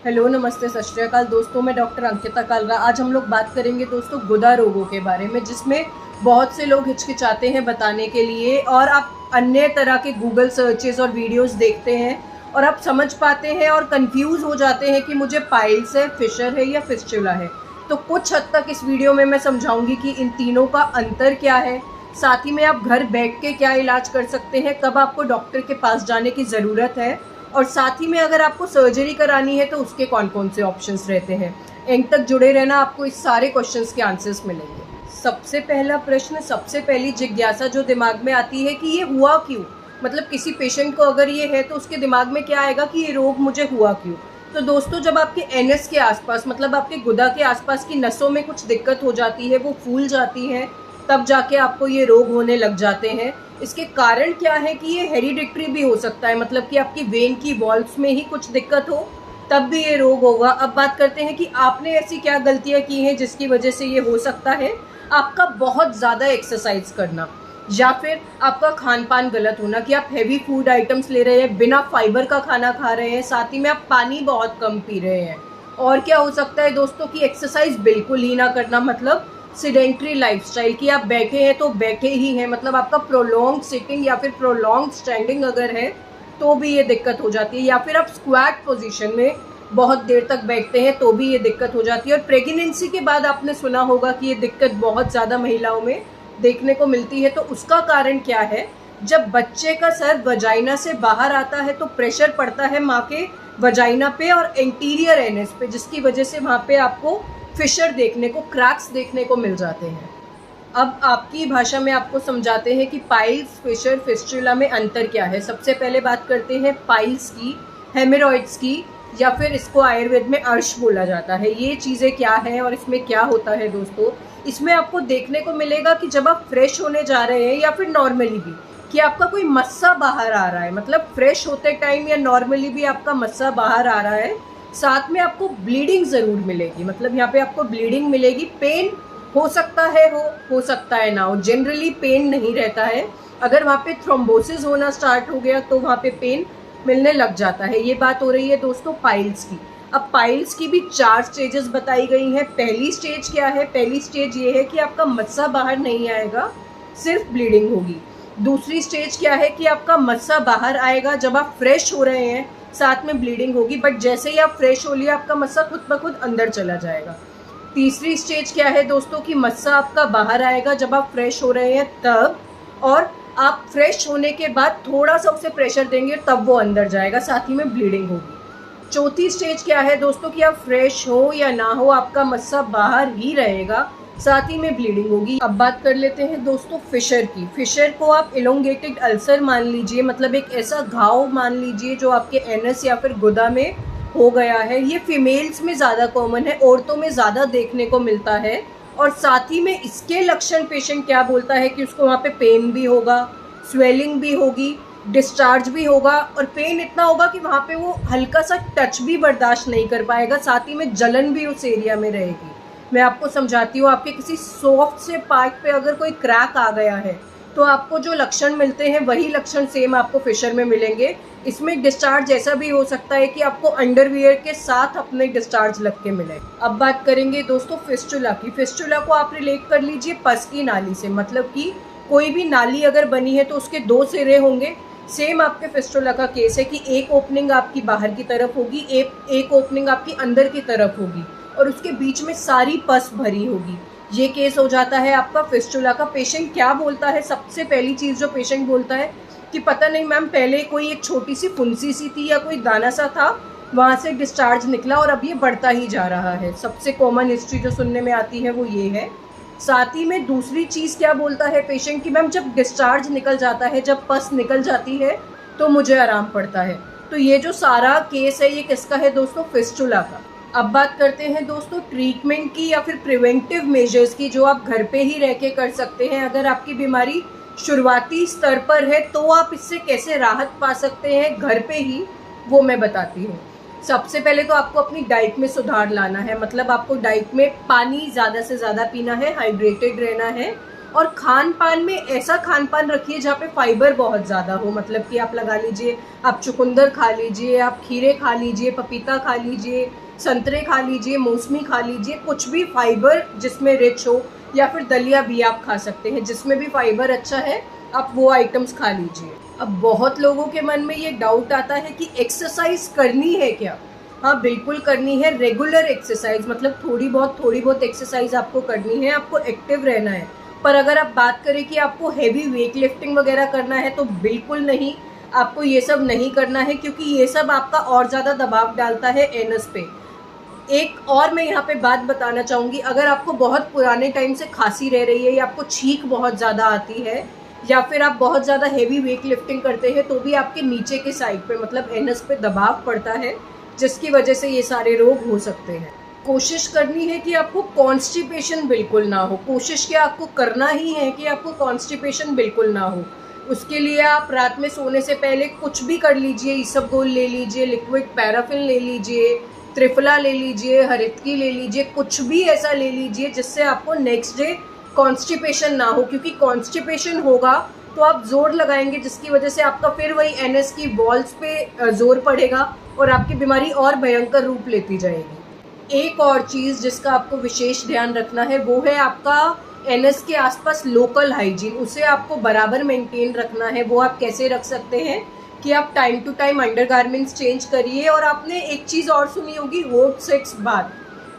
Hello, नमस्ते, सत श्री अकाल दोस्तों। मैं डॉक्टर अंकिता कालरा। आज हम लोग बात करेंगे दोस्तों गुदा रोगों के बारे में, जिसमें बहुत से लोग हिचकिचाते हैं बताने के लिए, और आप अन्य तरह के गूगल सर्चेस और वीडियोस देखते हैं और आप समझ पाते हैं और कंफ्यूज हो जाते हैं कि मुझे पाइल्स है, फिशर है या फिस्टुला है। तो कुछ हद तक इस वीडियो में मैं समझाऊंगी कि इन तीनों का अंतर क्या है, साथ ही में आप घर बैठ के क्या इलाज कर सकते हैं, कब आपको डॉक्टर के पास जाने की ज़रूरत है, और साथ ही में अगर आपको सर्जरी करानी है तो उसके कौन कौन से ऑप्शंस रहते हैं। एंड तक जुड़े रहना, आपको इस सारे क्वेश्चंस के आंसर्स मिलेंगे। सबसे पहला प्रश्न, सबसे पहली जिज्ञासा जो दिमाग में आती है कि ये हुआ क्यों। मतलब किसी पेशेंट को अगर ये है तो उसके दिमाग में क्या आएगा कि ये रोग मुझे हुआ क्यों। तो दोस्तों, जब आपके एनएस के आसपास, मतलब आपके गुदा के आसपास की नसों में कुछ दिक्कत हो जाती है, वो फूल जाती हैं, तब जाके आपको ये रोग होने लग जाते हैं। इसके कारण क्या है कि ये हेरिडिटरी भी हो सकता है, मतलब कि आपकी वेन की वॉल्व्स में ही कुछ दिक्कत हो, तब भी ये रोग होगा। अब बात करते हैं कि आपने ऐसी क्या गलतियां की हैं जिसकी वजह से ये हो सकता है। आपका बहुत ज़्यादा एक्सरसाइज करना, या फिर आपका खान पान गलत होना, कि आप हैवी फूड आइटम्स ले रहे हैं, बिना फाइबर का खाना खा रहे हैं, साथ ही में आप पानी बहुत कम पी रहे हैं। और क्या हो सकता है दोस्तों कि एक्सरसाइज बिल्कुल ही ना करना, मतलब सिडेंट्री लाइफस्टाइल, कि आप बैठे हैं तो बैठे ही हैं, मतलब आपका प्रोलॉन्ग सिटिंग या फिर प्रोलॉन्ग स्टैंडिंग अगर है तो भी ये दिक्कत हो जाती है, या फिर आप स्क्वाट पोजीशन में बहुत देर तक बैठते हैं तो भी ये दिक्कत हो जाती है। और प्रेगनेंसी के बाद आपने सुना होगा कि ये दिक्कत बहुत ज़्यादा महिलाओं में देखने को मिलती है। तो उसका कारण क्या है, जब बच्चे का सर वजाइना से बाहर आता है तो प्रेशर पड़ता है माँ के वजाइना पे और एंटीरियर एनएस पे, जिसकी वजह से वहाँ पे आपको फिशर देखने को, क्रैक्स देखने को मिल जाते हैं। अब आपकी भाषा में आपको समझाते हैं कि पाइल्स, फिशर, फिस्टुला में अंतर क्या है। सबसे पहले बात करते हैं पाइल्स की, हेमरॉइड्स की, या फिर इसको आयुर्वेद में अर्श बोला जाता है। ये चीज़ें क्या है और इसमें क्या होता है दोस्तों, इसमें आपको देखने को मिलेगा कि जब आप फ्रेश होने जा रहे हैं या फिर नॉर्मली भी, कि आपका कोई मस्सा बाहर आ रहा है, मतलब फ्रेश होते टाइम या नॉर्मली भी आपका मस्सा बाहर आ रहा है, साथ में आपको ब्लीडिंग ज़रूर मिलेगी, मतलब यहाँ पे आपको ब्लीडिंग मिलेगी। पेन हो सकता है, हो सकता है ना हो, जनरली पेन नहीं रहता है। अगर वहाँ पे थ्रोम्बोसिस होना स्टार्ट हो गया तो वहाँ पे पेन मिलने लग जाता है। ये बात हो रही है दोस्तों पाइल्स की। अब पाइल्स की भी 4 स्टेजेस बताई गई हैं। पहली स्टेज क्या है, पहली स्टेज ये है कि आपका मस्सा बाहर नहीं आएगा, सिर्फ ब्लीडिंग होगी। दूसरी स्टेज क्या है कि आपका मस्सा बाहर आएगा जब आप फ्रेश हो रहे हैं, साथ में ब्लीडिंग होगी, बट जैसे ही आप फ्रेश हो लिया आपका मस्सा खुद ब खुद अंदर चला जाएगा। तीसरी स्टेज क्या है दोस्तों कि मस्सा आपका बाहर आएगा जब आप फ्रेश हो रहे हैं तब, और आप फ्रेश होने के बाद थोड़ा सा उसे प्रेशर देंगे तब वो अंदर जाएगा, साथ ही में ब्लीडिंग होगी। चौथी स्टेज क्या है दोस्तों कि आप फ्रेश हो या ना हो, आपका मस्सा बाहर ही रहेगा, साथ ही में ब्लीडिंग होगी। अब बात कर लेते हैं दोस्तों फिशर की। फिशर को आप इलोंगेटेड अल्सर मान लीजिए, मतलब एक ऐसा घाव मान लीजिए जो आपके एनस या फिर गुदा में हो गया है। ये फीमेल्स में ज़्यादा कॉमन है, औरतों में ज़्यादा देखने को मिलता है। और साथ ही में इसके लक्षण पेशेंट क्या बोलता है कि उसको वहाँ पे पेन भी होगा, स्वेलिंग भी होगी, डिस्चार्ज भी होगा, और पेन इतना होगा कि वहाँ पे वो हल्का सा टच भी बर्दाश्त नहीं कर पाएगा, साथ ही में जलन भी उस एरिया में रहेगी। मैं आपको समझाती हूँ, आपके किसी सॉफ्ट से पार्ट पे अगर कोई क्रैक आ गया है तो आपको जो लक्षण मिलते हैं वही लक्षण सेम आपको फिशर में मिलेंगे। इसमें डिस्चार्ज ऐसा भी हो सकता है कि आपको अंडरवियर के साथ अपने डिस्चार्ज लग के मिले। अब बात करेंगे दोस्तों फिस्टुला की। फिस्टुला को आप रिलेट कर लीजिए पस की नाली से, मतलब कि कोई भी नाली अगर बनी है तो उसके 2 सिरे होंगे। सेम आपके फिस्टुला का केस है कि एक ओपनिंग आपकी बाहर की तरफ होगी, एक ओपनिंग आपकी अंदर की तरफ होगी, और उसके बीच में सारी पस भरी होगी। ये केस हो जाता है आपका फिस्टुला का। पेशेंट क्या बोलता है, सबसे पहली चीज़ जो पेशेंट बोलता है कि पता नहीं मैम, पहले कोई एक छोटी सी फुंसी सी थी या कोई दाना सा था, वहाँ से डिस्चार्ज निकला और अब ये बढ़ता ही जा रहा है। सबसे कॉमन हिस्ट्री जो सुनने में आती है वो ये है। साथ ही में दूसरी चीज़ क्या बोलता है पेशेंट कि मैम जब डिस्चार्ज निकल जाता है, जब पस निकल जाती है तो मुझे आराम पड़ता है। तो ये जो सारा केस है ये किसका है दोस्तों, फिस्टुला का। अब बात करते हैं दोस्तों ट्रीटमेंट की या फिर प्रिवेंटिव मेजर्स की, जो आप घर पे ही रह के कर सकते हैं। अगर आपकी बीमारी शुरुआती स्तर पर है तो आप इससे कैसे राहत पा सकते हैं घर पे ही, वो मैं बताती हूँ। सबसे पहले तो आपको अपनी डाइट में सुधार लाना है, मतलब आपको डाइट में पानी ज़्यादा से ज़्यादा पीना है, हाइड्रेटेड रहना है, और खान पान में ऐसा खान पान रखिए जहाँ पे फाइबर बहुत ज़्यादा हो, मतलब कि आप लगा लीजिए आप चुकंदर खा लीजिए, आप खीरे खा लीजिए, पपीता खा लीजिए, संतरे खा लीजिए, मौसमी खा लीजिए, कुछ भी फाइबर जिसमें रिच हो, या फिर दलिया भी आप खा सकते हैं जिसमें भी फाइबर अच्छा है, आप वो आइटम्स खा लीजिए। अब बहुत लोगों के मन में ये डाउट आता है कि एक्सरसाइज करनी है क्या? हाँ, बिल्कुल करनी है। रेगुलर एक्सरसाइज मतलब थोड़ी बहुत एक्सरसाइज आपको करनी है, आपको एक्टिव रहना है। पर अगर आप बात करें कि आपको हैवी वेट लिफ्टिंग वगैरह करना है तो बिल्कुल नहीं, आपको ये सब नहीं करना है, क्योंकि ये सब आपका और ज़्यादा दबाव डालता है एनस पे। एक और मैं यहाँ पे बात बताना चाहूँगी, अगर आपको बहुत पुराने टाइम से खांसी रह रही है या आपको छींक बहुत ज़्यादा आती है या फिर आप बहुत ज़्यादा हैवी वेट लिफ्टिंग करते हैं तो भी आपके नीचे के साइड पे मतलब एनस पे दबाव पड़ता है, जिसकी वजह से ये सारे रोग हो सकते हैं। कोशिश करनी है कि आपको कॉन्स्टिपेशन बिल्कुल ना हो। कोशिश क्या, आपको करना ही है कि आपको कॉन्स्टिपेशन बिल्कुल ना हो। उसके लिए आप रात में सोने से पहले कुछ भी कर लीजिए, इसबगोल ले लीजिए, लिक्विड पैराफिन ले लीजिए, त्रिफला ले लीजिए, हरितकी ले लीजिए, कुछ भी ऐसा ले लीजिए जिससे आपको नेक्स्ट डे कॉन्स्टिपेशन ना हो, क्योंकि कॉन्स्टिपेशन होगा तो आप जोर लगाएंगे जिसकी वजह से आपका फिर वही एनएस की वॉल्स पे जोर पड़ेगा और आपकी बीमारी और भयंकर रूप लेती जाएगी। एक और चीज़ जिसका आपको विशेष ध्यान रखना है वो है आपका एनएस के आसपास लोकल हाइजीन, उसे आपको बराबर मेंटेन रखना है। वो आप कैसे रख सकते हैं कि आप time to time undergarments change करिए। और आपने एक चीज़ और सुनी होगी, होट सेक्स बात,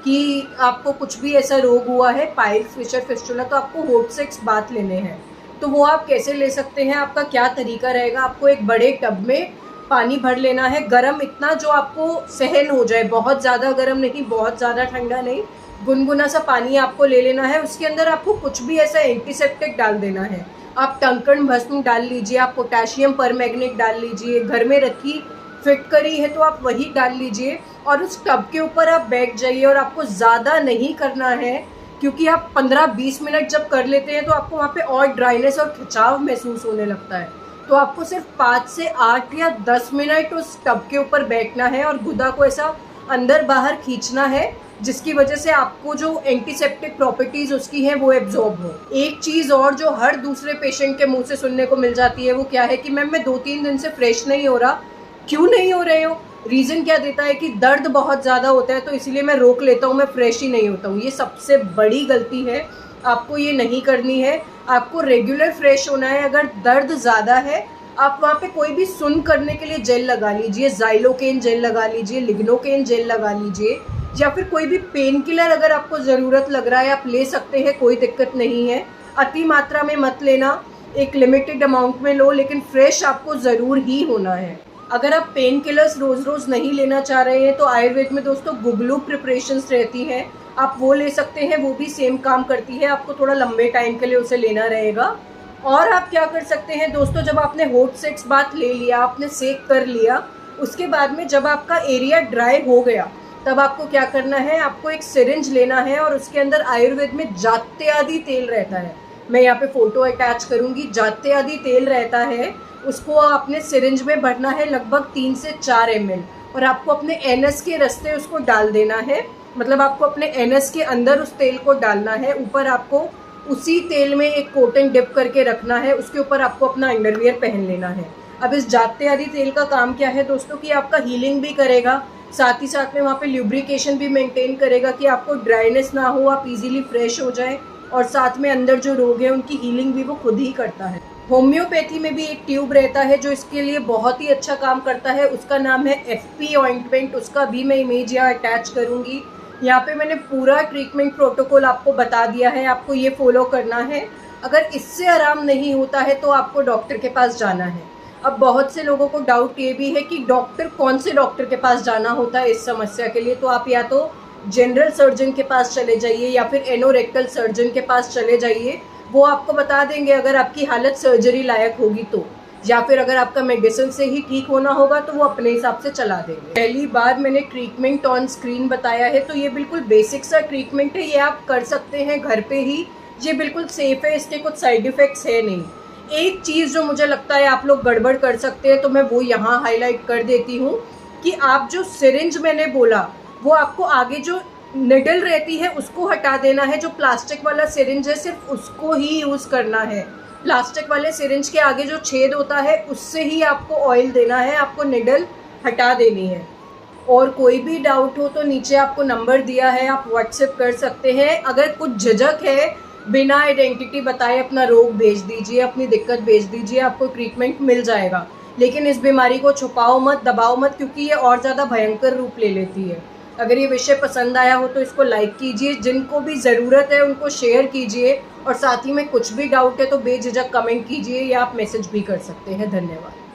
कि आपको कुछ भी ऐसा रोग हुआ है पाइल्स, फिशर, फिस्टुला, तो आपको होट सेक्स बात लेने हैं। तो वो आप कैसे ले सकते हैं, आपका क्या तरीका रहेगा? आपको एक बड़े टब में पानी भर लेना है, गरम इतना जो आपको सहन हो जाए, बहुत ज़्यादा गर्म नहीं, बहुत ज़्यादा ठंडा नहीं, गुनगुना सा पानी आपको ले लेना है। उसके अंदर आपको कुछ भी ऐसा एंटीसेप्टिक डाल देना है। आप टंकण भस्म डाल लीजिए, आप पोटेशियम परमैंगनेट डाल लीजिए, घर में रखी फिटकरी है तो आप वही डाल लीजिए और उस टब के ऊपर आप बैठ जाइए। और आपको ज़्यादा नहीं करना है, क्योंकि आप 15-20 मिनट जब कर लेते हैं तो आपको वहाँ पे और ड्राइनेस और खिंचाव महसूस होने लगता है। तो आपको सिर्फ 5 से 8 या 10 मिनट उस टब के ऊपर बैठना है और गुदा को ऐसा अंदर बाहर खींचना है, जिसकी वजह से आपको जो एंटीसेप्टिक प्रॉपर्टीज उसकी हैं वो एब्जॉर्ब हो। एक चीज़ और जो हर दूसरे पेशेंट के मुंह से सुनने को मिल जाती है वो क्या है कि मैम मैं 2-3 दिन से फ्रेश नहीं हो रहा। क्यों नहीं हो रहे हो? रीज़न क्या देता है कि दर्द बहुत ज़्यादा होता है तो इसलिए मैं रोक लेता हूँ, मैं फ्रेश ही नहीं होता हूँ। ये सबसे बड़ी गलती है, आपको ये नहीं करनी है। आपको रेगुलर फ्रेश होना है। अगर दर्द ज़्यादा है आप वहाँ पे कोई भी सुन्न करने के लिए जेल लगा लीजिए, ज़ाइलोकेन जेल लगा लीजिए, लिग्नोकेन जेल लगा लीजिए, या फिर कोई भी पेन किलर अगर आपको ज़रूरत लग रहा है आप ले सकते हैं, कोई दिक्कत नहीं है। अति मात्रा में मत लेना, एक लिमिटेड अमाउंट में लो, लेकिन फ्रेश आपको ज़रूर ही होना है। अगर आप पेन किलर्स रोज़ रोज़ नहीं लेना चाह रहे हैं तो आयुर्वेद में दोस्तों गुगलू प्रिपरेशंस रहती हैं, आप वो ले सकते हैं, वो भी सेम काम करती है। आपको थोड़ा लंबे टाइम के लिए उसे लेना रहेगा। और आप क्या कर सकते हैं दोस्तों, जब आपने होट सेक्स बाथ ले लिया, आपने सेक कर लिया, उसके बाद में जब आपका एरिया ड्राई हो गया तब आपको क्या करना है, आपको एक सिरिंज लेना है और उसके अंदर आयुर्वेद में जात्यादि तेल रहता है, मैं यहाँ पे फोटो अटैच करूँगी, जात्यादि तेल रहता है, उसको अपने सिरिंज में भरना है लगभग 3 से 4 ml और आपको अपने एनस के रास्ते उसको डाल देना है। मतलब आपको अपने एनस के अंदर उस तेल को डालना है, ऊपर आपको उसी तेल में एक कॉटन डिप करके रखना है, उसके ऊपर आपको अपना अंडरवियर पहन लेना है। अब इस जात्यादि तेल का काम क्या है दोस्तों कि आपका हीलिंग भी करेगा, साथ ही साथ में वहाँ पे ल्यूब्रिकेशन भी मेंटेन करेगा कि आपको ड्राइनेस ना हो, आप इजीली फ्रेश हो जाए, और साथ में अंदर जो रोग है उनकी हीलिंग भी वो खुद ही करता है। होम्योपैथी में भी एक ट्यूब रहता है जो इसके लिए बहुत ही अच्छा काम करता है, उसका नाम है FP ऑइंटमेंट, उसका भी मैं इमेज यहाँ अटैच करूँगी। यहाँ पे मैंने पूरा ट्रीटमेंट प्रोटोकॉल आपको बता दिया है, आपको ये फॉलो करना है। अगर इससे आराम नहीं होता है तो आपको डॉक्टर के पास जाना है। अब बहुत से लोगों को डाउट ये भी है कि डॉक्टर, कौन से डॉक्टर के पास जाना होता है इस समस्या के लिए, तो आप या तो जनरल सर्जन के पास चले जाइए या फिर एनोरेक्टल सर्जन के पास चले जाइए, वो आपको बता देंगे अगर आपकी हालत सर्जरी लायक होगी तो, या फिर अगर आपका मेडिसिन से ही ठीक होना होगा तो वो अपने हिसाब से चला देंगे। पहली बार मैंने ट्रीटमेंट ऑन स्क्रीन बताया है तो ये बिल्कुल बेसिक सा ट्रीटमेंट है, ये आप कर सकते हैं घर पे ही, ये बिल्कुल सेफ है, इसके कुछ साइड इफ़ेक्ट्स है नहीं। एक चीज़ जो मुझे लगता है आप लोग गड़बड़ कर सकते हैं तो मैं वो यहाँ हाईलाइट कर देती हूँ कि आप जो सिरिंज मैंने बोला वो आपको आगे जो निडल रहती है उसको हटा देना है। जो प्लास्टिक वाला सिरिंज है सिर्फ उसको ही यूज़ करना है। प्लास्टिक वाले सिरिंज के आगे जो छेद होता है उससे ही आपको ऑयल देना है, आपको निडल हटा देनी है। और कोई भी डाउट हो तो नीचे आपको नंबर दिया है, आप व्हाट्सएप कर सकते हैं। अगर कुछ झिझक है, बिना आइडेंटिटी बताए अपना रोग भेज दीजिए, अपनी दिक्कत भेज दीजिए, आपको ट्रीटमेंट मिल जाएगा। लेकिन इस बीमारी को छुपाओ मत, दबाओ मत, क्योंकि ये और ज़्यादा भयंकर रूप ले लेती है। अगर ये विषय पसंद आया हो तो इसको लाइक कीजिए, जिनको भी ज़रूरत है उनको शेयर कीजिए, और साथ ही में कुछ भी डाउट है तो बेझिझक कमेंट कीजिए या आप मैसेज भी कर सकते हैं। धन्यवाद।